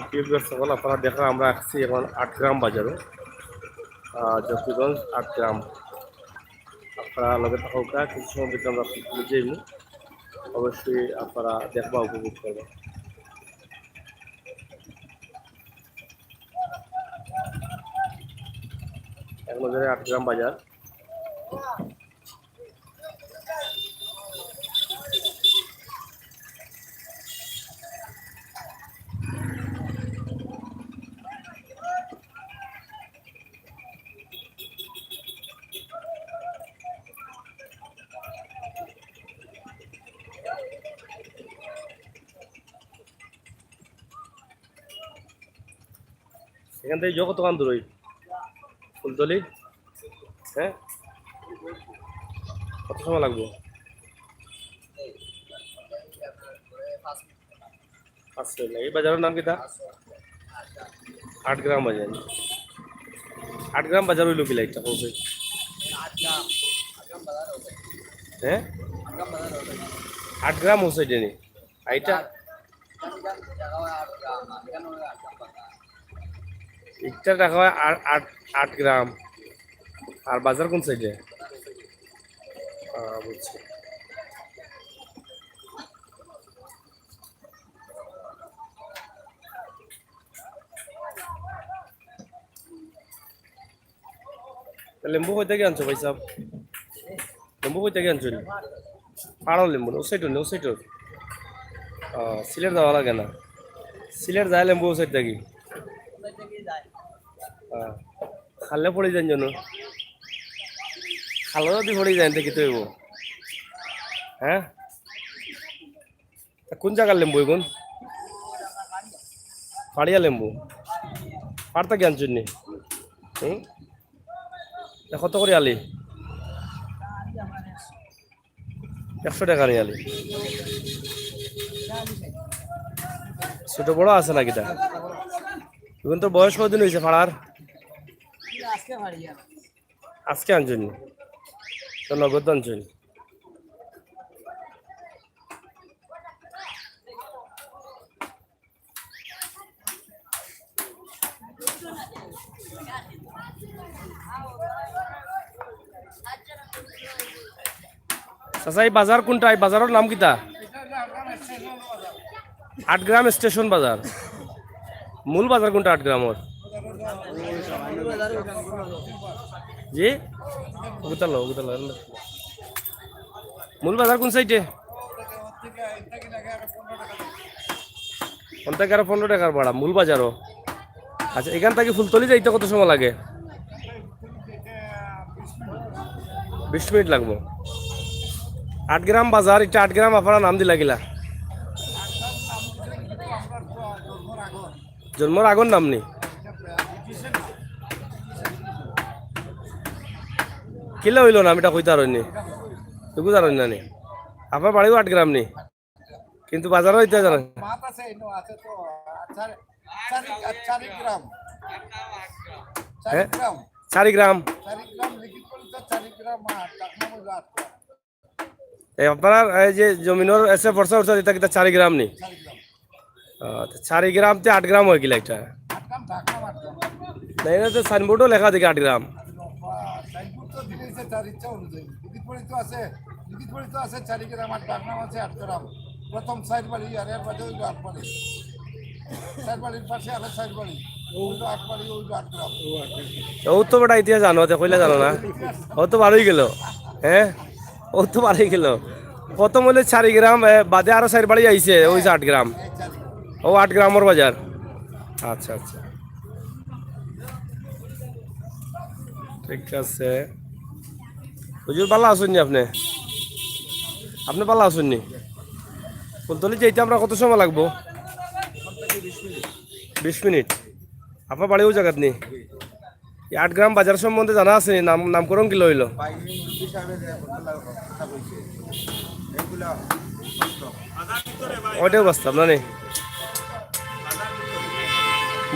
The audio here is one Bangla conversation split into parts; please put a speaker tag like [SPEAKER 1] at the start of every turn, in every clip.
[SPEAKER 1] প্রিয় সকল আপনারা দেখা আমরা আসছি এখন ৮ গ্রাম বাজারে, জকিগঞ্জ ৮ গ্রাম। আপনারা লগে থাকা কিছু সময় ভিতরে আমরা নিজেই অবশ্যই আপনারা দেখবা উপভোগ করবেন। এক নজরে ৮ গ্রাম বাজার। এখান থেকে যত দোকান দূরই ফুলতলি, হ্যাঁ কত সময় লাগবে? 5 মিনিট লাগে। এই বাজারের নাম কিটা? ৮ গ্রাম বাজার। ৮ গ্রাম বাজার হইল কি লাইটটা পৌঁছে? হ্যাঁ ৮ গ্রাম হচ্ছে জানি এইটা। একটা টাকা হয় ৮ গ্রাম। আর বাজার কোন সাইডে? বুঝছি। লেম্বু কই থেকে আনছো ভাই সাহেব? লেম্বু কই থেকে আনছো? পাড়াও লেম্বু ও সাইড ও সাইড। সিলেট যাওয়া লাগে না? সিলেট যায় লেম্বু ও সাইড থাকি? খালে পড়ে যান যেন, খালো যদি পড়ে যায় দেখি তো এবো। হ্যাঁ কোন জায়গার লেম্বু এখন? পাড়িয়া লেম্বু। পাড়তা কি আনছেন নি? কত করে আলি? 100 টাকা নিয়ে আলি। ছোট বড় আছে নাকি তা? এখন তো বয়স কতদিন হয়েছে পাড়ার? আজকে আনছেন তো নগদ আনছেন? আচ্ছা এই বাজার কোনটা? এই বাজারের নাম কিটা? ৮ গ্রাম স্টেশন বাজার। মূল বাজার কোনটা ৮ গ্রামের? জি উগুতালো উগুতালো। মূল বাজার কোন সাইডে? ওখান থেকে আরো 15 টাকার ভাড়া মূল বাজারও। আচ্ছা এখান থেকে ফুলতলি যাইতে কত সময় লাগে? 20 মিনিট লাগবো। ৮ গ্রাম বাজার, এটা ৮ গ্রাম আপনারা নাম দিলা গিলা? জন্মর আগর নাম নি? কিলা হইল না? আমি এটা কইতে পারি নি, তুই জানি না নি? আপনার বাড়িও ৮ গ্রাম নি, কিন্তু বাজারও হইতে জানেন? হ্যাঁ ৪ গ্রাম। আপনার এই যে জমিনের এসে ফর্সা উঠছে এটা কিন্তু ৪ গ্রাম নি? ৪ গ্রাম ৮ গ্রাম হয়ে গেল একটা। না এটা তো সাইনবোর্ডও লেখা দেখি ৮ গ্রাম।
[SPEAKER 2] প্রথম সাইড বাড়ি আর এর বাদে হইল ৮ বাড়ি। সাইড বাড়ির পাশে আর সাইড বাড়ি হইল ৮ বাড়ি হইল ৮ গ্রাম।
[SPEAKER 1] ও তো বেটা ইতিহাস জানো, কইলে জানো না? ও তো ভালোই গেল। হ্যাঁ ও তো ভালোই গেল। প্রথম হইলে ৪ গ্রাম বাদে আরো ৪ বাড়ি আইছে ওই ৮ গ্রাম। ও ৮ গ্রামের বাজার। আচ্ছা আচ্ছা ঠিক আছে। হুজুর ভালো আছেন নি আপনি? আপনি ভালো আছেন নি? ফুলতলি যেতে আমরা কত সময় লাগবো? 20 মিনিট। আপনার বাড়িও জায়গাত নি? ৮ গ্রাম বাজার সম্বন্ধে জানা আছে? নামকরণ কি লইল? ওইটাও বাস্তব না নি?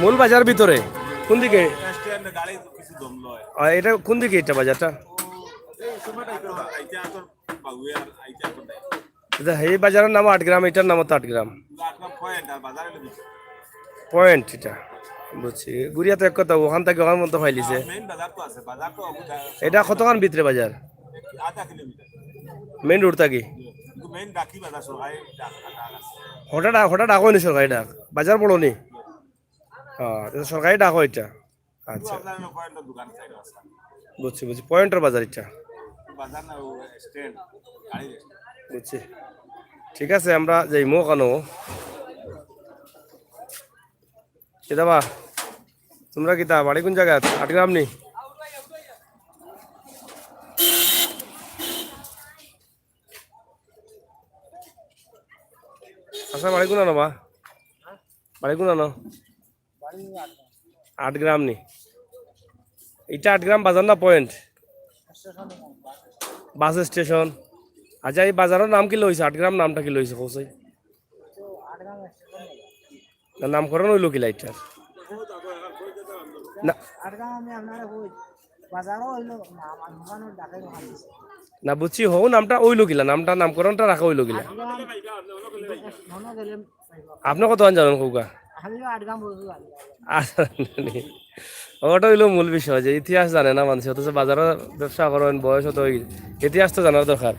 [SPEAKER 1] মূল বাজার ভিতরে কোন দিকে? এটা কোন দিকে এটা বাজারটা? এই বাজারের নাম ৮ গ্রাম, এটার নাম তো ৮ গ্রাম। পয়েন্ট এটা বুঝছি গুড়িয়া তো এক কথা ওখান থেকে ওখান মতো ফাইলিছে
[SPEAKER 3] মেইন বাজার তো আছে বাজার তো
[SPEAKER 1] এটা কতক্ষণ ভিতরে বাজার
[SPEAKER 3] আধা কিলোমিটার
[SPEAKER 1] মেইন রোড থাকি
[SPEAKER 3] কিন্তু মেইন ডাকি বাজার সবাই ডাক আছে
[SPEAKER 1] হঠাৎ হঠাৎ ডাক হয়নি সরকারি ডাক বাজার বড় নি হ্যাঁ এটা সরকারি ডাক হয় এটা আচ্ছা
[SPEAKER 3] আপনার পয়েন্টের দোকান সাইড আছে
[SPEAKER 1] বুঝছি বুঝছি পয়েন্টের বাজার এটা
[SPEAKER 3] বাজার না স্ট্যান্ড গাড়ি
[SPEAKER 1] বুঝছি ঠিক আছে আমরা যাইমো কেন কিতাবা তোমরা কিতা বাড়ি কোন জায়গা আটগ্রাম নি আচ্ছা বাড়ি কোন আনো বা বাড়ি কোন আনো আটগ্রাম নি এটা আটগ্রাম বাজার না পয়েন্ট বাস স্টেশন আচ্ছা এই বাজারের নাম কি লইছে আটগ্রাম নামটা কি লইছে কৌশাই নামকরণ হইল কি লাইটার না না বুঝছি হো নামটা ওইলো গিলা নামটা নামকরণটা রাখা হইলো গিলা আপনি কত জানেন কৌকা ওটা হইলো মূল বিষয় যে ইতিহাস জানে না মানুষ অথচ বাজারে ব্যবসা করেন বয়স হতো ইতিহাস তো জানার দরকার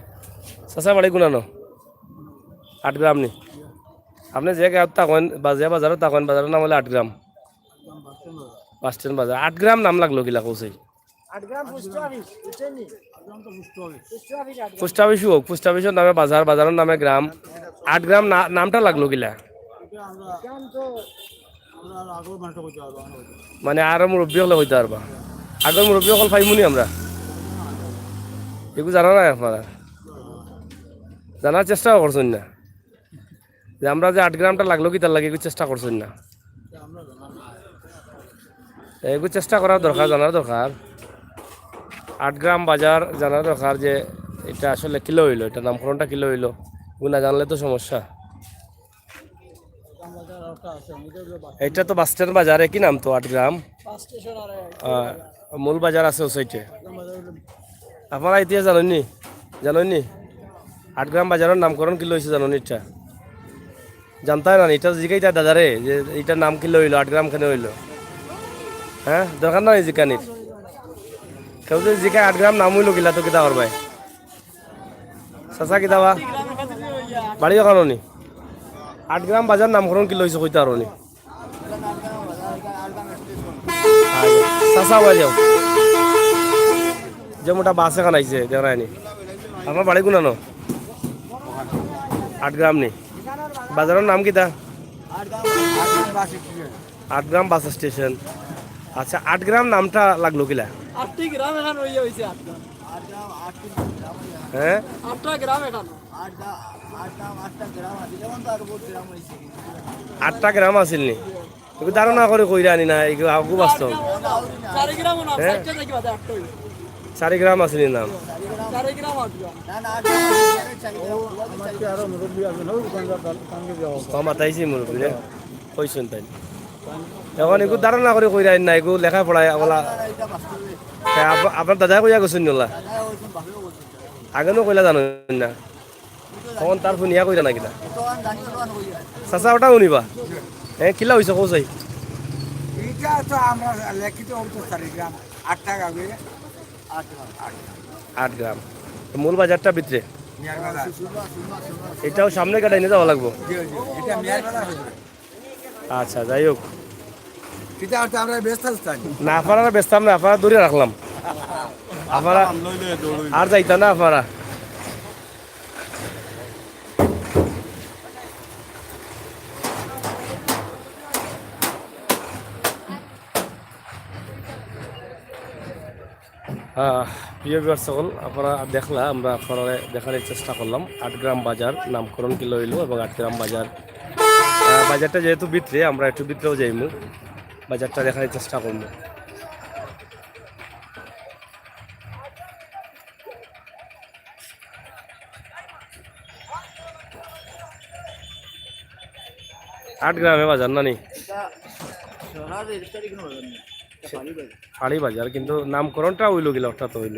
[SPEAKER 1] চাচা বাড়ি গুনানো আটগ্রাম নি আপনি যে গাঁত থাকেন বাজার বাজারও থাকেন বাজারের নাম হলে আটগ্রাম বাস স্ট্যান্ড বাজার আটগ্রাম নাম লাগলো কিলা কৌশাই পোস্ট অফিস হোক পোস্ট অফিসের নামে বাজার বাজারের নামে গ্রাম আটগ্রাম নামটা লাগলো কিলা মানে আরো মুরব্বী হলে হইতে পারবা আগের মুরব্বী হল পাইমুনি আমরা এগুলো জানা নাই আপনারা জানার চেষ্টা করছেন না যে আমরা যে আটগ্রামটা লাগলো কি তার লাগে এগুলো চেষ্টা করছেন না এগুলো চেষ্টা করার দরকার জানার দরকার আটগ্রাম বাজার জানার দরকার যে এটা আসলে কিলো হইলো এটা নামকরণটা কিলো হইলো এগুলো না জানলে তো সমস্যা এটা তো বাস স্ট্যান্ড বাজার একই নাম তো আটগ্রাম মূল বাজার আছে ওসাইটে আপনারা ইতিহাস জানেননি জানেননি আটগ্রাম বাজারের নামকরণ কি লইছে জানেন এটা জানতাই না এটা জিকাইতা দাদারে যে এটার নাম কি লইলো আটগ্রাম কেন হইলো হ্যাঁ দরকার নাই জিকানির কেউ যদি জিকায় আটগ্রাম নাম হইলো গিলা তো কিতা করবাই চাচা কিতাবা বাড়ি ওখানো নি আটগ্রাম বাজার নামকরণ কি লইছে কইতা আরো নি চাচা বাই যাও যে মোটা বাস এখন আইছে দেখাই নি আমার বাড়ি গুনানো আটগ্রাম নি বাজারের নাম কিতা আটগ্রাম বাস স্টেশন আচ্ছা আটগ্রাম নামটা লাগলো কিলা হ্যাঁ আটটা গ্রাম আছিল নি এগুলো ধারণা করে কইরা আনি না এগুলো আগু বাস্তব হ্যাঁ 4 গ্রাম আছিল নাম মাতাইছি মুরব্বী রে কইছেন তাই এখন এগুলো ধারণা করে কইরা আনি না এগুলো লেখা পড়ায় ওলা আপনার দাদা কইয়া গেছেন ওলা আগেও কইলা জানেন না তখন তার শুনিয়া কইরা না কিনা চাচা ওটা শুনিবা হ্যাঁ কিলা হয়েছে কৌচাই
[SPEAKER 2] এটা তো আমরা লিখিত হতো 4 গ্রাম 8 টাকা করে
[SPEAKER 1] 8 গ্রাম মূল বাজারটা ভিতরে
[SPEAKER 2] মিয়ার বাজার
[SPEAKER 1] এটাও সামনে কাটাই নিয়ে যাওয়া লাগবো
[SPEAKER 2] এটা মিয়ার বাজার হইছে
[SPEAKER 1] আচ্ছা যাই হোক
[SPEAKER 2] এটা তো আমরা ব্যস্ত আছি
[SPEAKER 1] না আপনারা ব্যস্তাম না আপনারা দূরে রাখলাম আপনারা আর যাইতা না আপনারা প্রিয় ভিউয়ার্স সকল আপনারা দেখলা আমরা আপনারা দেখার চেষ্টা করলাম আটগ্রাম বাজার নামকরণ কি লইল এবং আটগ্রাম বাজার বাজারটা যেহেতু ভিতরে আমরা একটু ভিতরেও যাইমু বাজারটা দেখার চেষ্টা করবো আটগ্রামে বাজার নানি ফাড়ি বাজার কিন্তু নামকরণটা হইল গেল অর্থাৎ হইল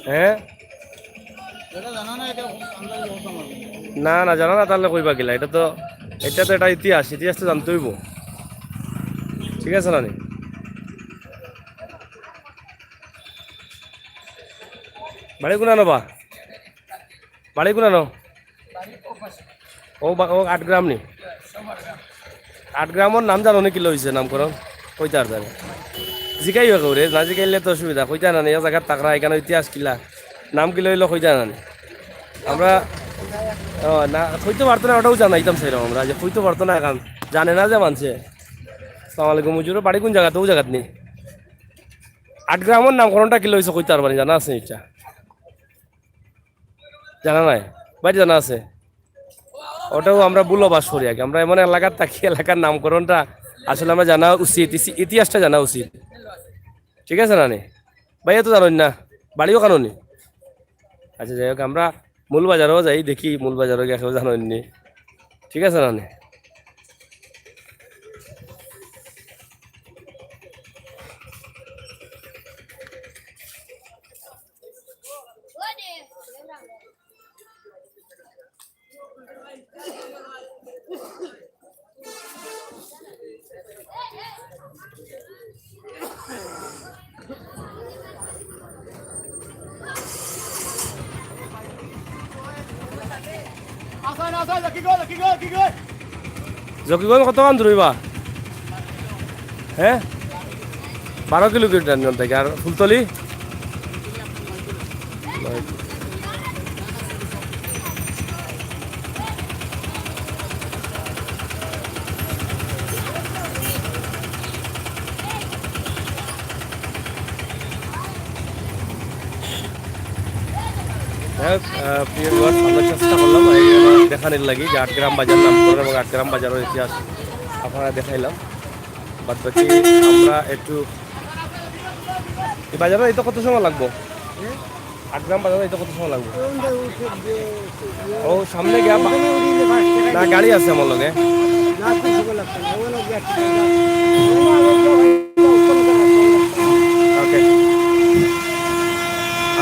[SPEAKER 1] হ্যাঁ না না জানা না তাহলে কইবা গেলা এটা তো এটা ইতিহাস ইতিহাস তো জানতে হইব ঠিক আছে না নি? বাড়ি কোনা নবা বাড়ি কোনা ন ও 8 গ্রাম নি 8 গ্রামের নাম জানো নি কি লইছে নামকরণ কইতে আর জানে জিকাই হোক রে না জিকাইলে তো অসুবিধা কইতে না এই জায়গার তাকরা এখানে ইতিহাস কিলা নাম কি লইলো কইতে না আমরা না কইতে পারতো না ওটাও জানাইতাম সেরকম আমরা যে কইতে পারতো না এখন জানে না যে মানছে আসসালামু আলাইকুম হুজুর বাড়ি কোন জায়গাতে ও জায়গাত নেই 8 গ্রামের নামকরণটা কি লইছে কইতে পারবানি জানা আছে এটা জানা নাই বাড়ি জানা আছে ওটাও আমরা বুলো বাস করি আগে আমরা এমন এলাকার থাকি এলাকার নামকরণটা আসলে আমরা জানা উচিত ইতিহাসটা জানা উচিত ঠিক আছে না নি ভাইয়া তো জানোই না বাড়িও কানোনি আচ্ছা যাই হোক আমরা মূল বাজারও যাই দেখি মূল বাজারও গিয়ে কেউ জানোই নি ঠিক আছে না নি জকিগঞ্জ কতক্ষণ দূরইবা হ্যাঁ 12 কিলোমিটার নিয়ন থেকে আর ফুলতলি প্রিয় ভিউয়ার্স আমরা চেষ্টা করলাম দেখানোর লাগি যে 8 গ্রাম বাজার নামকরণ এবং 8 গ্রাম বাজারের ইতিহাস আপনারা দেখাইলাম বাদ বাকি আমরা একটু এই বাজারে এটা কত সময় লাগবো 8 গ্রাম বাজারে এটা কত সময় লাগবে ও সামনে গিয়া না গাড়ি আছে আমার লগে ওকে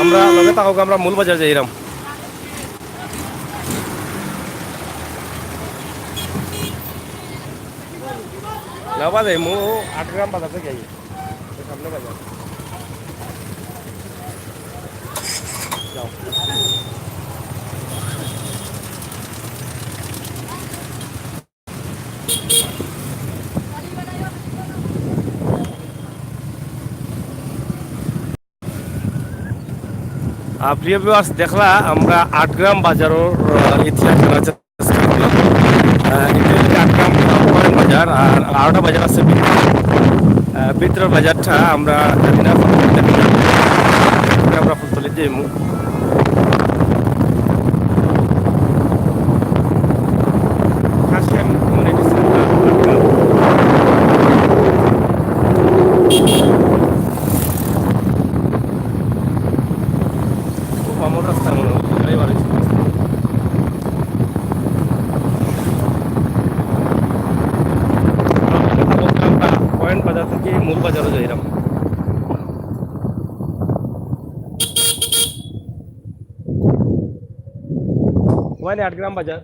[SPEAKER 1] আমরা লগে থাকুক আমরা মূল বাজার যাইরাম না বাজে মু 8 গ্রাম বাজার থেকে যাই সামনে বাজার যাও প্রিয় ভিউয়ার্স দেখলা আমরা 8 গ্রাম বাজারের ইতিহাস জানার চেষ্টা করলাম এটা 8 গ্রাম পয়েন্ট বাজার আর 8টা বাজার আছে ভিতরের বাজারটা আমরা জানি না আমরা ফুলতলি যাই আমার রাস্তা মনে হয় পয়েন্ট বাজার থেকে মূল বাজারও যাইলাম ওখানে 8 গ্রাম বাজার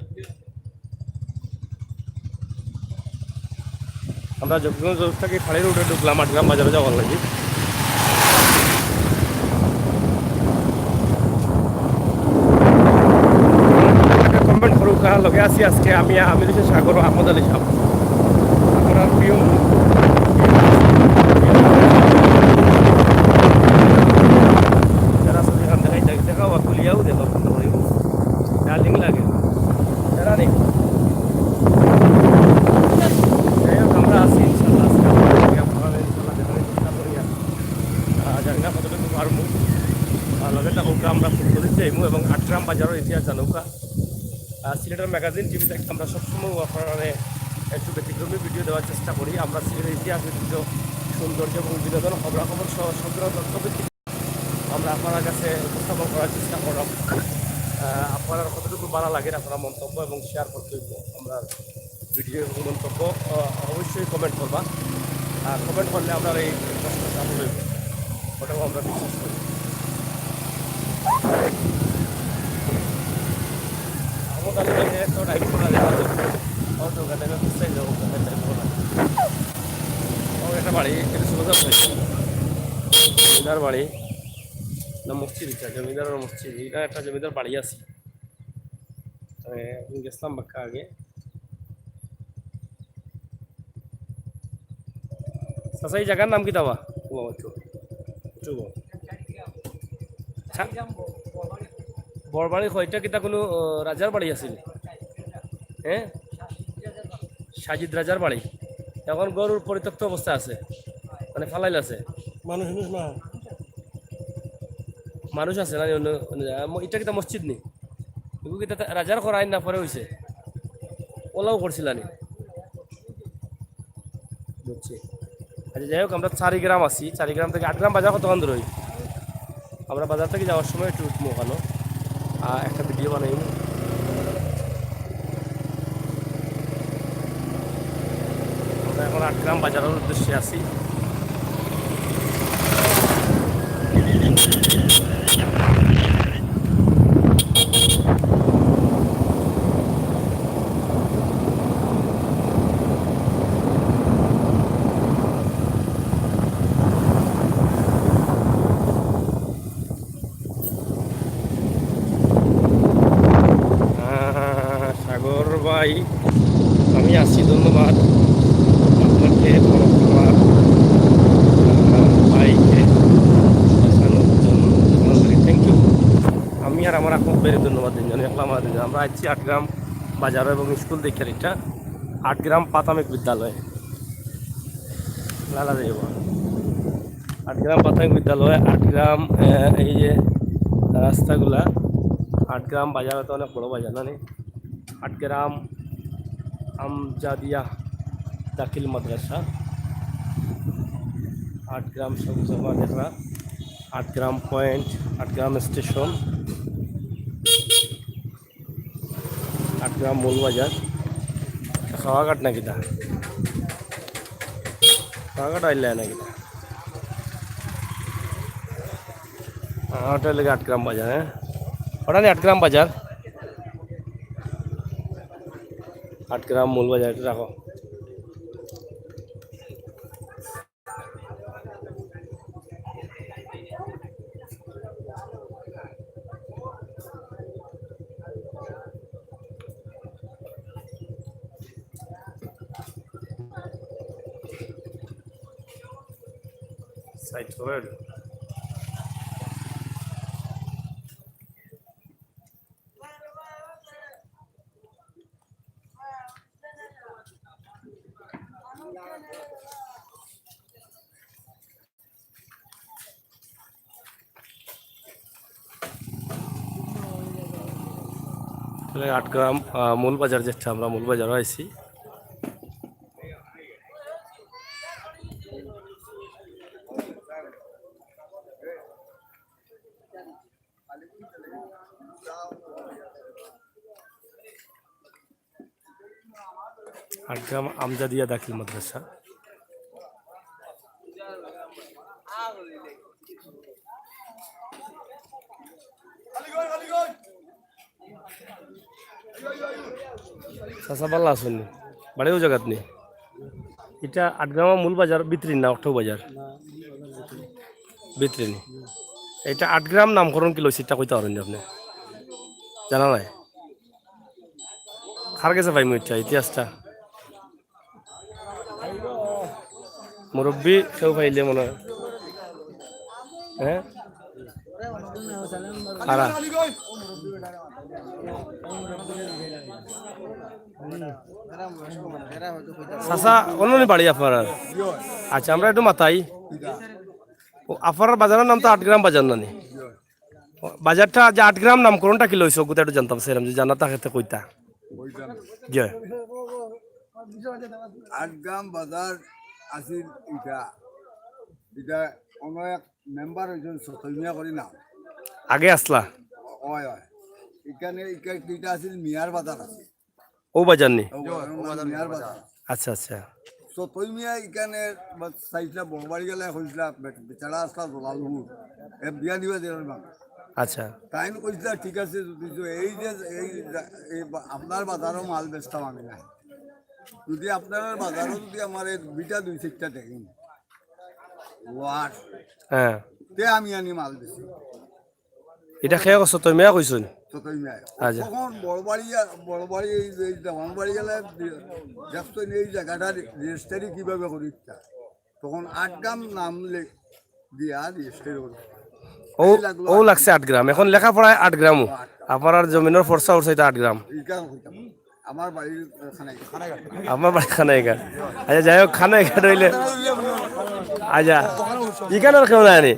[SPEAKER 1] আমরা জগগঞ্জ থেকে খালি রোডে ঢুকলাম 8 গ্রাম বাজারে যাওয়ার লাগে কমেন্ট করুক লগে আছি আজকে আমি সাগর আহমদ আলী সাহেব আপনার প্রিয় যারা সেখান দেখাও খুলিয়াও দেখো ডার্লিং লাগে যারা নেই যাই হোক আমরা আছি ইনশাল্লাহ আজকে আপনারা ইনশাল্লাহ দেখানোর চেষ্টা করি জানি না কতটুকু পারবো লগে থাকুক আমরা ফুটবল যাইমু এবং 8 গ্রাম বাজারের ইতিহাস জানুকা সিলেটের ম্যাগাজিন টিভি থেকে আমরা সবসময় আপনারা একটু ব্যতিক্রমী ভিডিও দেওয়ার চেষ্টা করি আমরা সিলেটের ইতিহাস ঐতিহ্য সৌন্দর্য এবং বিনোদন খবরাখবর সহ সক্রিয় তথ্যভিত্তিক আমরা আপনার কাছে উপস্থাপন করার চেষ্টা করলাম আপনারা কতটুকু ভালো লাগে আপনারা মন্তব্য এবং শেয়ার করতে আমরা ভিডিও মন্তব্য অবশ্যই কমেন্ট করবা কমেন্ট করলে আপনার এই প্রশ্ন সফল হইব ওটাও আমরা বিশ্বাস করি তাহলে তো টাইপ করা যাবে ও তো ওখানে বুঝতে যাবো টাইপ করা ও একটা বাড়ি এটা সুবিধা পাইছে জমিদার বাড়ি না মসজিদ এটা জমিদারের মসজিদ এটা একটা জমিদার বাড়ি আছে আমি গেছিলাম বাক্কা আগে চাচা এই জায়গার নাম কি দাবা বরবাড়ি কয়টা কিতা কোনো রাজার বাড়ি আছিল হ্যাঁ সাজিদ রাজার বাড়ি এখন গরুর পরিত্যক্ত অবস্থা আছে মানে ফালাইল আছে মানুষ আছে না এটা কিতা মসজিদ নি এগুলো কিতা রাজার করাই না পরে হয়েছে ওলাও করছিল নি বুঝছি আচ্ছা যাই হোক আমরা 4 গ্রাম আছি 4 গ্রাম থেকে 8 গ্রাম বাজার কতক্ষণ দূর হই আমরা বাজার থেকে যাওয়ার সময় একটু উঠবো ওখানে একটা ভিডিও বানাই আমরা এখন 8 গ্রাম বাজারের উদ্দেশ্যে আছি সাগর ভাই আমি আছি ধন্যবাদ আপনাকে আমার ভাইকে দেখানোর জন্য থ্যাংক ইউ আমি আর আমার এখন বেড়ে ধন্যবাদ দিন একলা আমার আমরা আসছি 8 গ্রাম বাজার এবং স্কুল দেখে এটা 8 গ্রাম প্রাথমিক বিদ্যালয় লালা দেব 8 গ্রাম প্রাথমিক বিদ্যালয় 8 গ্রাম এই যে রাস্তাগুলা 8 গ্রাম বাজার তো অনেক বড় বাজার না 8 গ্রাম আমজাদিয়া দাখিল মাদ্রাসা 8 গ্রাম সবুজমা দেখা 8 গ্রাম পয়েন্ট 8 গ্রাম স্টেশন 8 গ্রাম মূল বাজার খাওয়াঘাট নাকি তা খাওয়াঘাট আইলে নাকি তা ওটা লেগে 8 গ্রাম বাজার হ্যাঁ ওটা নেই 8 গ্রাম বাজার 8 গ্রাম মূল বাজার এটা রাখো সাইড করে তাহলে 8 গ্রাম মূল বাজার যেটা আমরা মূল বাজার আইছি आठ ग्राम আমজাদিয়া দাখিল মাদ্রাসা চাচা পাল্লা আসুন বাড়িও জায়গাত নেই এটা 8 গ্রাম মূল বাজার বিতরিন না অর্থ বাজার বিতরিন এটা 8 গ্রাম নামকরণ কি লইছে এটা কইতে পারেন আপনি জানা নাই খার গেছে ভাই মুইটা ইতিহাসটা মুরব্বী কেউ পাইলে মনে হয় হ্যাঁ খারা চাচা অন্যনি বাড়ি আপনার আচ্ছা আমরা একটু মাথাই আপনার বাজারের নাম তো 8 গ্রাম বাজার নানি বাজারটা যে 8 গ্রাম নামকরণটা কি লইছ গোটা একটু জানতাম সেরকম যে জানা তাকে কইতা জয়
[SPEAKER 2] 8 গ্রাম বাজার আছিল এটা এটা অন্য এক মেম্বার হয়েছেন সতমিয়া করি না
[SPEAKER 1] আগে আসলা
[SPEAKER 2] হয় হয় এখানে এটা আছিল মিয়ার বাজার আছে
[SPEAKER 1] ও বাজার নি
[SPEAKER 2] মিয়ার বাজার
[SPEAKER 1] আচ্ছা আচ্ছা
[SPEAKER 2] সতমিয়া এখানে চাইছিলা বড়বাড়ি গেলে হয়েছিল বেচারা আসলা জলালপুর বিয়া দিবা দেওয়ার
[SPEAKER 1] আচ্ছা
[SPEAKER 4] তাই কইছিল ঠিক আছে যদি এই যে আপনার বাজারও মাল বেচতাম আমি না, যদি আপনার বাজারও যদি আমার বিটা 2-4টা দেখেন ওয়ার
[SPEAKER 1] হ্যাঁ
[SPEAKER 4] তে আমি আনি মাল বেশি
[SPEAKER 1] এটা খেয়ে কছ তুমি মেয়া কইছুন
[SPEAKER 4] ততই নাই।
[SPEAKER 1] আচ্ছা।
[SPEAKER 4] তখন বড় বাড়ি এই দেওয়ান বাড়ি গেলে দেখতো এই জায়গাটা রেজিস্ট্রি কিভাবে করি তখন 8 গ্রাম নাম দিয়া রেজিস্ট্রি করি
[SPEAKER 1] ও ও লাগছে 8 গ্রাম, এখন লেখাপড়ায় 8 গ্রামও আপনার জমিনের ফর্সা উঠছে 8 গ্রাম,
[SPEAKER 4] আমার বাড়ির খানায়
[SPEAKER 1] আমার বাড়ি খানাইঘাট। আচ্ছা যাই হোক খানাইঘাট হইলে আচ্ছা ইখানের কেউ জানি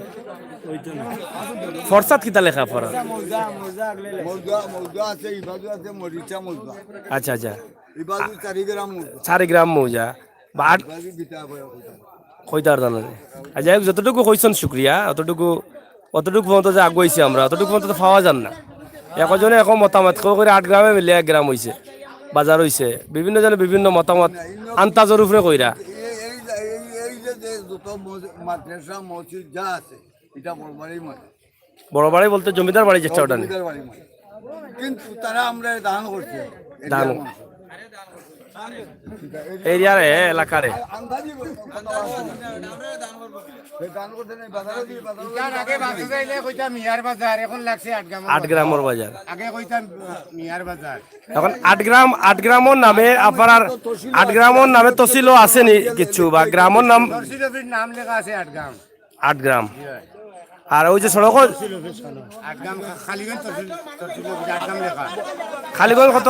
[SPEAKER 1] ফর্সাত কিতা লেখা পড়া?
[SPEAKER 4] মৌজা আছে, ইবাজু আছে, মরিচা মৌজা।
[SPEAKER 1] আচ্ছা আচ্ছা
[SPEAKER 4] ইবাজু 4 গ্রাম মৌজা,
[SPEAKER 1] 4 গ্রাম মৌজা বা 8
[SPEAKER 4] ইবাজু বিটা বয়
[SPEAKER 1] কইতার জানা নেই। আর যাই হোক যতটুকু কইছেন শুক্রিয়া, অতটুকু পর্যন্ত যে আগুয়াইছি আমরা অতটুকু পর্যন্ত তো পাওয়া যান না। একজনে এখন মতামত করে 8 গ্রামে মিলে 1 গ্রাম হয়েছে বাজার হয়েছে, বিভিন্ন জনে বিভিন্ন মতামত আন্তাজর উপরে কইরা।
[SPEAKER 4] এই যে দুটো মাদ্রাসা মসজিদ যা আছে এটা বড়বাড়ি মানে
[SPEAKER 1] বড় বাড়ি বলতে জমিদার বাড়ি যেটা ওটা নেই,
[SPEAKER 4] জমিদার বাড়ি মানে, কিন্তু তারা আমরা দান করছে
[SPEAKER 1] দান এরিয়ার এলাকারে
[SPEAKER 4] আন্দাজি দান করতে নেই বাজারে দিয়ে বাজারে
[SPEAKER 2] আগে বাজে যাইলে কইতাম মিয়ার বাজার, এখন লাগছে 8 গ্রাম।
[SPEAKER 1] 8 গ্রামের বাজার
[SPEAKER 2] আগে কইতাম মিয়ার বাজার।
[SPEAKER 1] এখন 8 গ্রামের নামে আপনার 8 গ্রামের নামে তহসিলও আসেনি কিছু বা গ্রামের নাম
[SPEAKER 2] তহসিলের নাম লেখা আছে 8 গ্রাম।
[SPEAKER 1] 8 গ্রাম আর ওই যে সড়ক
[SPEAKER 2] 8 গ্রাম খালিগঞ্জ তহসিল 8 গ্রাম লেখা।
[SPEAKER 1] খালিগঞ্জ কত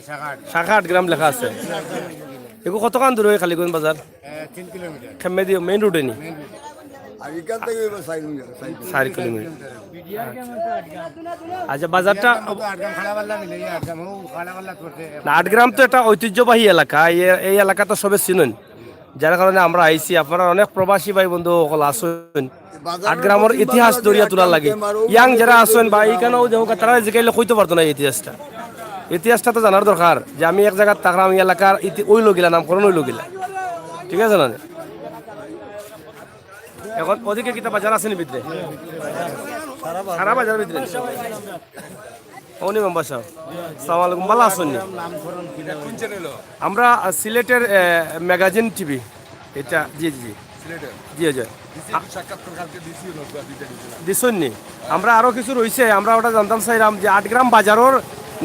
[SPEAKER 2] শাখা
[SPEAKER 1] শাখা 8 গ্রাম লেখা আছে। এগুলো কতক্ষণ দূর হয় খালিগঞ্জ বাজার?
[SPEAKER 2] 3 কিলোমিটার।
[SPEAKER 1] খেমে দিয়ে মেইন রোডে নি
[SPEAKER 4] আর এখান থেকে
[SPEAKER 1] 4 কিলোমিটার। আচ্ছা বাজারটা
[SPEAKER 2] 8 গ্রাম খালা পাল্লা মিলে 8 গ্রাম ও খালা পাল্লা করতে।
[SPEAKER 1] 8 গ্রাম তো একটা ঐতিহ্যবাহী এলাকা, এই এলাকা তো সবে চিনেন, যার কারণে আমরা আইছি। আপনারা অনেক প্রবাসী ভাই বন্ধু সকল আসেন 8 গ্রামের ইতিহাস দরিয়া তোলার লাগে। ইয়াং যারা আসেন বা এইখানেও দেখো তারা জিকাইলে কইতে পারতো না ইতিহাসটা তো জানার দরকার যে আমি এক জায়গায় থাকলাম, এই এলাকার ওই লগিলা নামকরণ ওই লগিলা, ঠিক আছে না? এখন ওদিকে কিতা বাজার আছে নি ভিতরে? সারা বাজার ভিতরে মেম্বার সাহেব সালাম আলাইকুম, ভালো আছেন? আমরা সিলেটের ম্যাগাজিন টিভি এটা জি জি জি জি দিছেন নি? আমরা আরো কিছু রয়েছে, আমরা ওটা জানতাম চাইলাম যে 8 গ্রাম বাজারের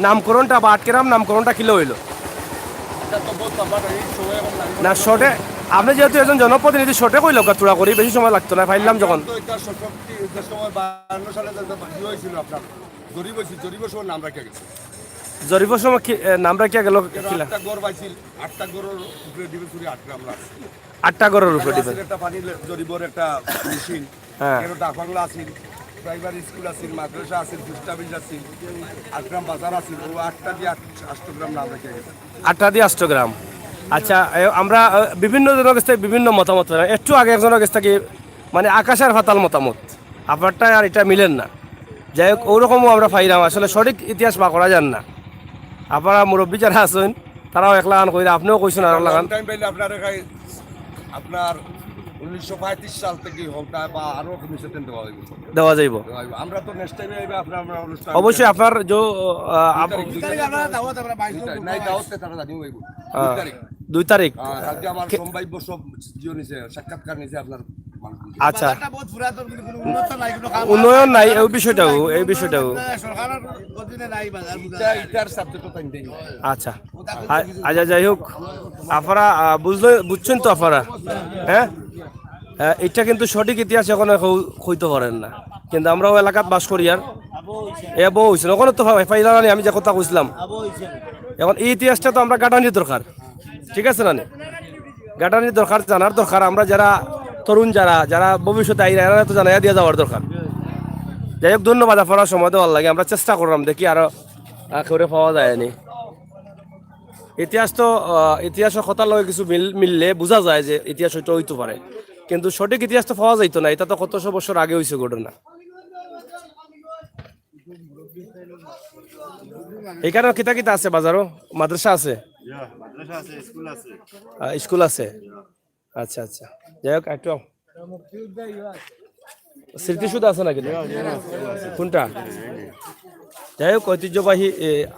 [SPEAKER 1] নামকরণটা বা 8 গ্রাম নামকরণটা কিলো হইল না শর্টে? আপনি যেহেতু একজন জনপ্রতিনিধি শর্টে কইল কাতুরা করি, বেশি সময় লাগতো না, ফাইলাম যখন জরিপের সময় নাম রাখিয়া গেল 8টা গড়ের উপরে দিবেন।
[SPEAKER 4] একটা পানি জরিবর একটা মেশিন,
[SPEAKER 1] হ্যাঁ
[SPEAKER 4] ডাকবাংলা আছিল, প্রাইমারি স্কুল আছিল, মাদ্রাসা আছিল, পোস্টাফিস আছিল, 8 গ্রাম বাজার আছিল, ও 8টা দিয়ে 8 গ্রাম নাম রেখে গেছে।
[SPEAKER 1] 8টা দিয়ে 8 গ্রাম। আচ্ছা আমরা বিভিন্ন জনের কাছ থেকে বিভিন্ন মতামত পেলাম। একটু আগে একজনের কাছ থেকে মানে আকাশের ফাতাল মতামত, আপনারটা আর এটা মিলেন না। যাই হোক ওরকমও আমরা পাইলাম, আসলে সঠিক ইতিহাস বা করা যান না। আপনারা মুরব্বী যারা আছেন তারাও এক লাগান কইরা, আপনিও কইছেন আর লাগান।
[SPEAKER 4] আপনার 1935 সাল থেকে হোক না বা আরো কমিশন
[SPEAKER 1] দেওয়া যাইব।
[SPEAKER 4] আমরা তো নেক্সট টাইমে আপনার অনুষ্ঠান
[SPEAKER 1] অবশ্যই আপনার যে 2 তারিখ
[SPEAKER 4] আমার সম্ভাব্য সব জিও নিছে, সাক্ষাৎকার নিছে আপনার।
[SPEAKER 1] আচ্ছা উন্নয়ন নাই এই বিষয়টাও আচ্ছা আচ্ছা যাই হোক আপনারা বুঝছেন তো আপনারা, হ্যাঁ এটা কিন্তু সঠিক ইতিহাস এখন হইতে পারেন না, কিন্তু আমরাও এলাকাত বাস করি আর বউ হয়েছিল ওখানে তো পাইলাম। আমি যে কথা কইছিলাম এখন এই ইতিহাসটা তো আমরা গাঁটানির দরকার, ঠিক আছে না? গাঁটানির দরকার, জানার দরকার। আমরা যারা তরুণ যারা ভবিষ্যতে আইরা এরা তো জানাইয়া দিয়ে যাওয়ার দরকার। যাই হোক ধন্যবাদ, আপনার সময় দেওয়ার লাগে। আমরা চেষ্টা করলাম দেখি আরো করে পাওয়া যায়নি। ইতিহাসের কথার লগে কিছু মিললে বোঝা যায় যে ইতিহাস হয়তো হইতে পারে, কিন্তু সঠিক ইতিহাস তো পাওয়া যাইতো না। এটা তো কতশো বছর আগে হয়েছে ঘটনা। এখানে কিতা কিতা আছে বাজারও? মাদ্রাসা আছে, স্কুল আছে। আচ্ছা আচ্ছা যাই হোক একটু স্মৃতিসুধ আছে নাকি কোনটা? যাই হোক, ঐতিহ্যবাহী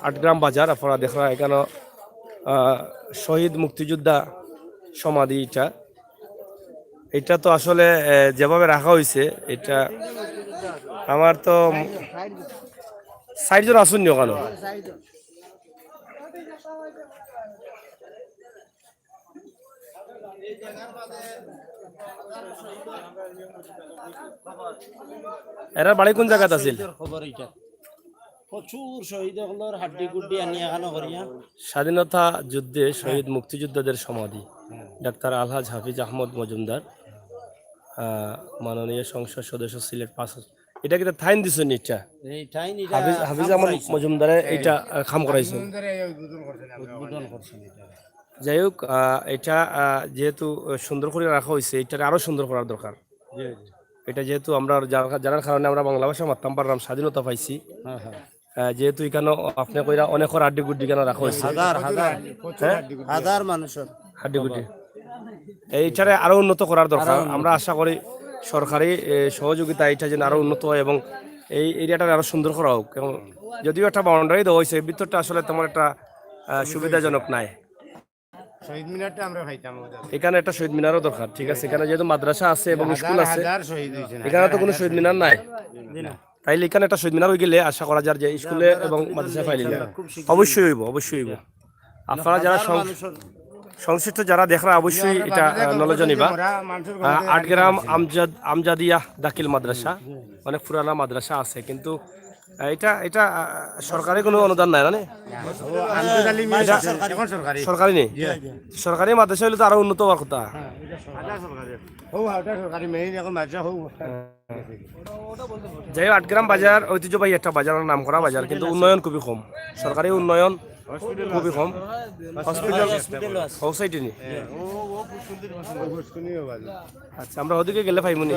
[SPEAKER 1] 8 গ্রাম বাজার আপনারা দেখা এখানে শহীদ মুক্তিযোদ্ধা সমাধি এটা তো আসলে যেভাবে রাখা হয়েছে এটা আমার তো 60 জন আসুননি ওখানে। এরা বাড়ি কোন জায়গাতে আছিল?
[SPEAKER 5] খবর এটা প্রচুর শহীদ হলর হাড্ডি গুড্ডি আনি এখানে করিয়া
[SPEAKER 1] স্বাধীনতা যুদ্ধে শহীদ মুক্তিযোদ্ধাদের সমাধি ডাক্তার আলহাজ হাফিজ আহমদ মজুমদার, মাননীয় সংসদ সদস্য সিলেট 5। এটা কিন্তু থাইন দিছেন এটা
[SPEAKER 5] এই ঠাইন
[SPEAKER 1] হাফিজ আহমদ মজুমদারে এটা খাম করাইছে।
[SPEAKER 5] উদ্বোধন করছেন এটা।
[SPEAKER 1] যাই হোক, এটা যেহেতু সুন্দর করে রাখা হয়েছে, এটা আরো সুন্দর করার দরকার। এটা যেহেতু আমরা জানার কারণে আমরা বাংলা ভাষা মারতাম পারলাম, স্বাধীনতা পাইছি।
[SPEAKER 5] হ্যাঁ হ্যাঁ
[SPEAKER 1] যেহেতু এখানে আপনি কইরা অনেক আড্ডি গুড্ডি কেন রাখা হয়েছে,
[SPEAKER 5] হাজার হাজার
[SPEAKER 1] হ্যাঁ
[SPEAKER 5] হাজার মানুষের
[SPEAKER 1] হাড্ডি গুড্ডি এইটারে আরো উন্নত করার দরকার। আমরা আশা করি সরকারি সহযোগিতা এটা যেন আরো উন্নত হয় এবং এই এরিয়াটা আরো সুন্দর করা হোক। এবং যদিও একটা বাউন্ডারি দেওয়া হয়েছে, ভিতরটা আসলে তেমন একটা সুবিধাজনক নাই।
[SPEAKER 6] শহীদ মিনারটা আমরা খাইতাম
[SPEAKER 1] এখানে একটা শহীদ মিনারও দরকার। ঠিক আছে, এখানে যেহেতু মাদ্রাসা আছে এবং স্কুল আছে,
[SPEAKER 6] হাজার শহীদ হয়েছে
[SPEAKER 1] এখানে তো কোনো শহীদ মিনার নাই। তাইলে এখানে একটা শহীদ মিনার হয়ে গেলে আশা করা যায় যে স্কুলে এবং মাদ্রাসায় ফাইলে অবশ্যই হইব, অবশ্যই হইব। আপনারা যারা সংশ্লিষ্ট যারা দেখরা অবশ্যই এটা নলেজ নিবা। 8 গ্রাম আমজাদিয়া দাখিল মাদ্রাসা অনেক পুরানা মাদ্রাসা আছে, কিন্তু এটা এটা সরকারি কোনো অনুদান নাই না? সরকারি নেই। সরকারি মাদ্রাসা হলে তো আরো উন্নত হওয়ার কথা। যাই হোক, 8 গ্রাম বাজার ঐতিহ্যবাহী একটা বাজার, নাম করা বাজার, কিন্তু উন্নয়ন খুবই কম। সরকারি উন্নয়ন খুবই কম। হসপিটাল সোসাইটি নেই। আচ্ছা, আমরা ওদিকে গেলে পাইমুনি।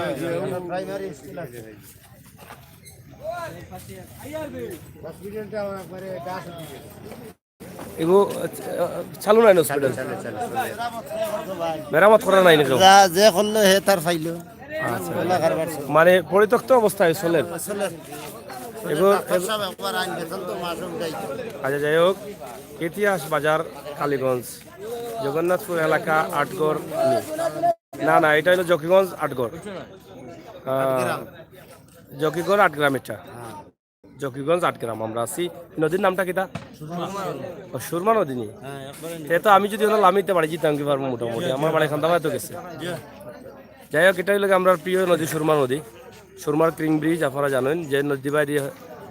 [SPEAKER 1] এগো চালু নাই হসপিটাল, মেরামত করা নাই নাকি?
[SPEAKER 5] যে করলো হে তার ফাইলো
[SPEAKER 1] মানে পরিত্যক্ত অবস্থায় চলে। আচ্ছা, যাই হোক, ইতিহাস বাজার কালীগঞ্জ, জগন্নাথপুর এলাকা, আটগড়। না না, এটা হলো জকিগঞ্জ আটগড়, জকিগড় 8 গ্রাম। এটা জকিগঞ্জ 8 গ্রাম। আমরা আছি। নদীর নামটা কিটা? সুরমা নদী নি। তো আমি যদি লামিতে বাড়ি যেতাম কি পারবো, মোটামুটি আমার বাড়ি খান্দামা তো গেছে। যাই হোক, এটা হলো আমরা প্রিয় নদী সুরমা নদী, সুরমার ক্রিং ব্রিজ। আপনারা জানেন যে নদী বাই দিয়ে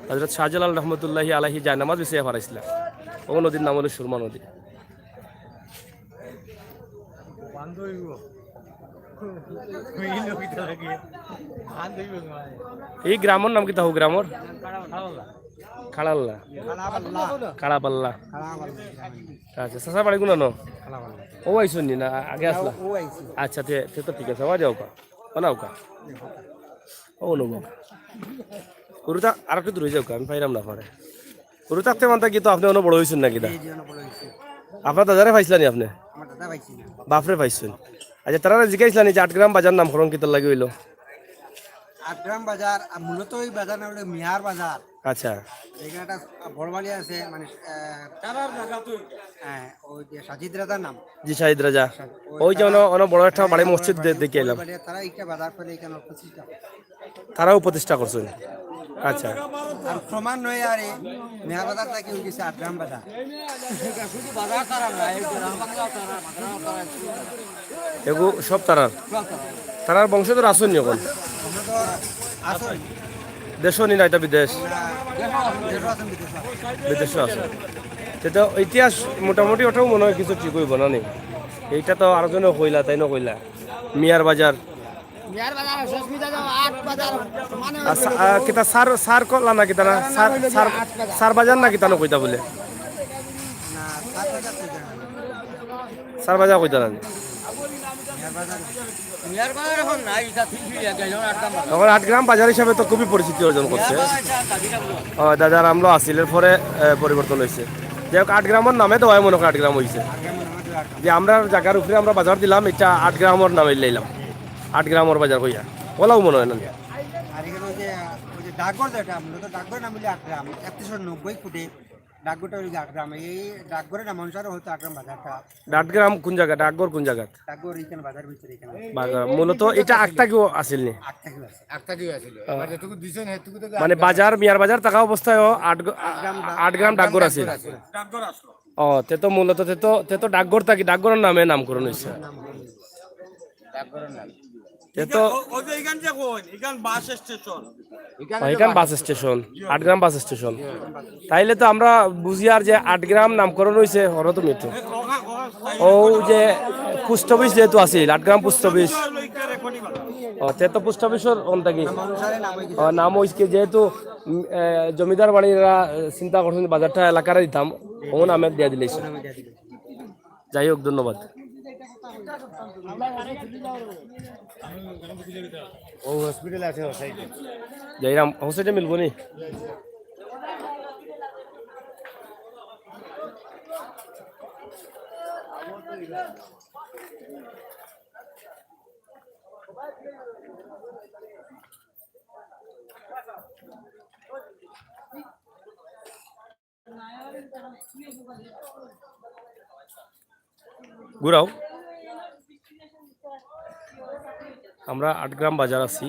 [SPEAKER 1] হযরত শাহজালাল রহমতুল্লাহি আলাইহি জায়নামাজ বিছিয়ে পারাইছিলেন। ও নদীর নাম হলো সুরমা নদী। এই গ্রামের নাম কি তাহু? গ্রামের খাড়াল্লা, খাড়াপাল্লা। আচ্ছা, চাষা বাড়ি গুনা ন? ও আইসুন নি না আগে আসলা? আচ্ছা, তে তো ঠিক আছে। আওয়া যাও কা বানাও কা ও নব গরুটা আর একটু দূরে যাও কা, আমি পাইলাম না পারে গরু থাকতে মানতা কি তো আপনি অন্য বড় হয়েছেন নাকি? দা আপনার দাদারে পাইছিলেন আপনি? বাপরে পাইছেন। আচ্ছা, তারা জিজ্ঞাসা যে 8 গ্রাম বাজার নামকরণ কি তোর লাগে হইলো?
[SPEAKER 7] 8 গ্রাম বাজার মূলত ওই বাজার নাম হলো মিহার বাজার।
[SPEAKER 1] আচ্ছা,
[SPEAKER 7] এখানে একটা বড়বাড়ি আছে, মানে হ্যাঁ, ওই যে সাজিদ রাজার নাম।
[SPEAKER 1] জি, শাহিদ রাজা। ওই যে অনেক বড় একটা বাড়ি মসজিদ দেখে এলাম,
[SPEAKER 7] তারা একটা বাজার করে এখানে প্রতিষ্ঠা,
[SPEAKER 1] তারাও প্রতিষ্ঠা করছেন। আচ্ছা,
[SPEAKER 7] আর ক্রমান্বয়ে আর এই মিহার বাজার থেকে হয়ে গেছে 8 গ্রাম বাজার। শুধু বাজার তারা না, এই গ্রাম বাংলা তারা
[SPEAKER 1] এগু সব তারার বংশধর আসুন এখন দেশও নি না, এটা বিদেশ, বিদেশও আছে। সেটা ইতিহাস মোটামুটি ওটাও মনে হয় কিছু ঠিক হইব না নি? এইটা তো আরো জন কইলা, তাই না কইলা মিয়ার বাজার কিতা সার সার কলা না কিতা না সার বাজার না কিতা কইতা বলে সার বাজার কইতা না? তখন 8 গ্রাম বাজার হিসাবে তো খুবই পরিচিতি অর্জন করছে। দাদার আমরা আসিলের পরে পরিবর্তন হয়েছে। যাই হোক, 8 গ্রামের নামে তো হয় মনে হয় 8 গ্রাম হয়েছে, যে আমরা জায়গার উপরে আমরা বাজার দিলাম, এটা 8 গ্রামের নামে লাইলাম, 8 গ্রামের বাজার কইয়া ওলাও মনে হয় না।
[SPEAKER 7] ডাকঘর যেটা মূলত ডাকঘরের নাম হলো 8 গ্রাম 3190 ফুটে ডাকঘরটা হলো 8 গ্রাম এই ডাকঘরের নাম অনুসারে হয়তো 8 গ্রাম বাজারটা
[SPEAKER 1] ডাকগ্রাম কোন জায়গা ডাকঘর কোন জায়গা
[SPEAKER 7] ডাকঘর এখানে বাজার ভিতরে এখানে
[SPEAKER 1] বাজার মূলত এটা আটটা কেউ আসিল নি
[SPEAKER 7] 8 টাকা আছে
[SPEAKER 6] একটা দিয়ে আছিল এবার যেটুকু দিছেন সেটুকু থেকে
[SPEAKER 1] মানে বাজার মিয়ার বাজার থাকা অবস্থায় 8 গ্রাম ডাকঘর আছে ও তে তো মূলত তে তো ডাকঘর থাকি ডাকঘরের নামে নামকরণ হয়েছে তে তো এখান বাস স্টেশন 8 গ্রাম বাস স্টেশন তাইলে তো আমরা বুঝি আর যে 8 গ্রাম নামকরণ হয়েছে হরত মিত্র ও যে পোস্ট অফিস যেহেতু আছে 8 গ্রাম পোস্ট অফিস ও তে তো পোস্ট অফিসের অন থাকি নাম হইছে যেহেতু জমিদার বাড়িরা চিন্তা করছেন বাজারটা এলাকার দিতাম ও নামে দিয়ে দিলেছে যাই হোক ধন্যবাদ
[SPEAKER 6] ও হসপিটাল আছে ও সাইডে
[SPEAKER 1] যাইরাম হোসেটে মিলবো নি ঘুরাও আমরা 8 গ্রাম বাজার আছি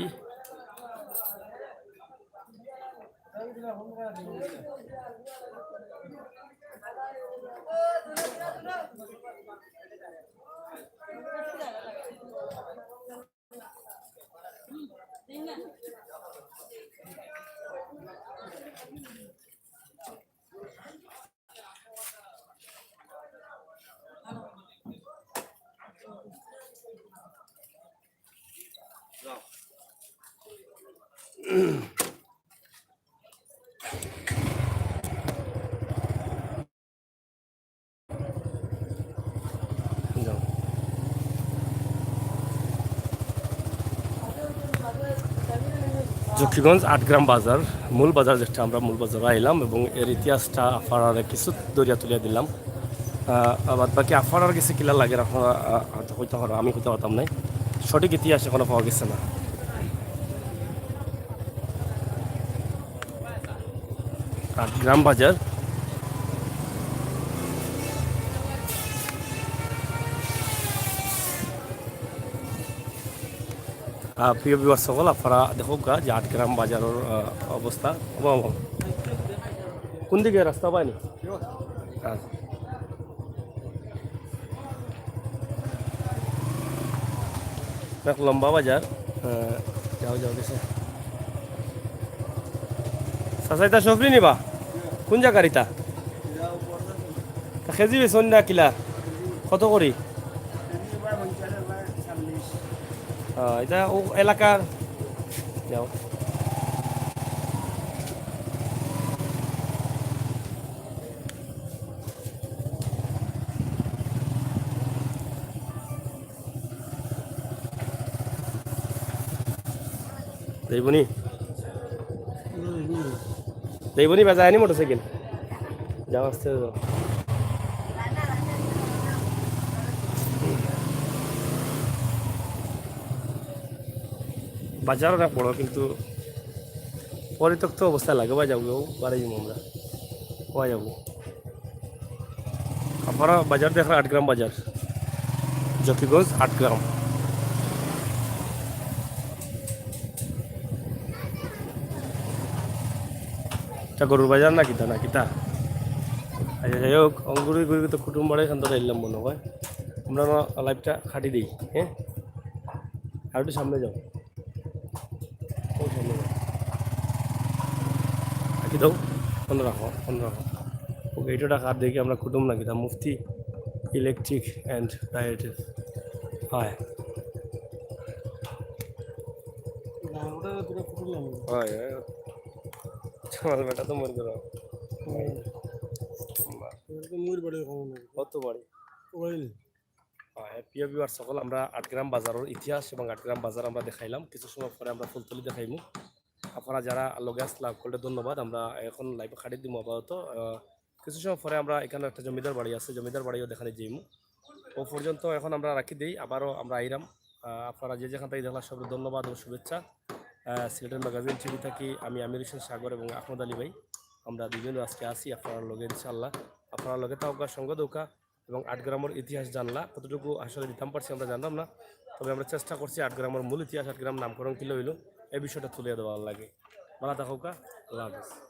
[SPEAKER 1] জকিগঞ্জ 8 গ্রাম বাজার মূল বাজার যেটা আমরা মূল বাজারে আইলাম এবং এর ইতিহাসটা আফারারে কিছু দরিয়া তুলিয়া দিলাম বাদ বাকি আফারার কিছু কিলা লাগে আপনারা হয়তো হইতে পারো আমি হইতে পারতাম নাই সঠিক ইতিহাস এখনো পাওয়া গেছে না 8 গ্রাম বাজার প্রিয় বিভাগ সকল আপনারা দেখো যে 8 গ্রাম বাজারের অবস্থা কোন দিকে রাস্তা পায়নি লম্বা বাজার যাও যাও গেছে সাসাইতা সফরি নিবা কোন জায়গার ইটা খেজি বেসন না কিলা কত করি এটা ও এলাকার যাও দেবনি দেবনি বাজায়নি মোটরসাইকেল যাও আসতে যাও বাজার অনেক বড় কিন্তু পরিত্যক্ত অবস্থায় লাগে বা যাবো বাড়ি যাবো আমরা কোয়া যাবো আপনারা বাজার দেখেন 8 গ্রাম বাজার জকিগঞ্জ 8 গ্রাম এটা গরুর বাজার না কিতা আচ্ছা যাই হোক অঙ্গুরি গুড়ি তো কুটুম বাড়ি এখান থেকে এলাম মনে হয় আমরা লাইফটা খাটি দিই হ্যাঁ আর একটু সামনে যাও রাখি দাও ফোন রাখো ওকে এইটা টাকা দেখি আমরা কুটুম না কিতা মুফতি ইলেকট্রিক অ্যান্ড ডায়েটিভ হয় হয় তোমার বেটা তো মরে গেল কত বাড়ি প্রিয় ভিউয়ার সকল আমরা 8 গ্রাম বাজারের ইতিহাস এবং 8 গ্রাম বাজার আমরা দেখাইলাম কিছু সময় পরে আমরা ফুলতলি দেখাইমু আপনারা যারা লগে লাভ করলে ধন্যবাদ আমরা এখন লাইভে খাটি দিব আপাতত কিছু সময় পরে আমরা এখানে একটা জমিদার বাড়ি আছে জমিদার বাড়িও দেখানে যাইমু ও পর্যন্ত এখন আমরা রাখি দিই আবারও আমরা আইরাম আপনারা যে যেখান থেকে দেখলাম সব ধন্যবাদ ও শুভেচ্ছা সিলেটের ম্যাগাজিন টিভি থাকি আমি আমির হোসেন সাগর এবং আহমদ আলী ভাই আমরা দুজন আজকে আসি আপনার লগে ইনশাল্লাহ আপনার লগে তাওকা সঙ্গ দৌকা এবং 8 গ্রামের ইতিহাস জানলা কতটুকু আসলে দিতাম পারছি আমরা জানলাম না তবে আমরা চেষ্টা করছি 8 গ্রামের মূল ইতিহাস 8 গ্রাম নামকরণ কিলো হইলো এই বিষয়টা তুলে দেওয়ার লাগে ভালো থাকুকা আল্লাহ হাফেজ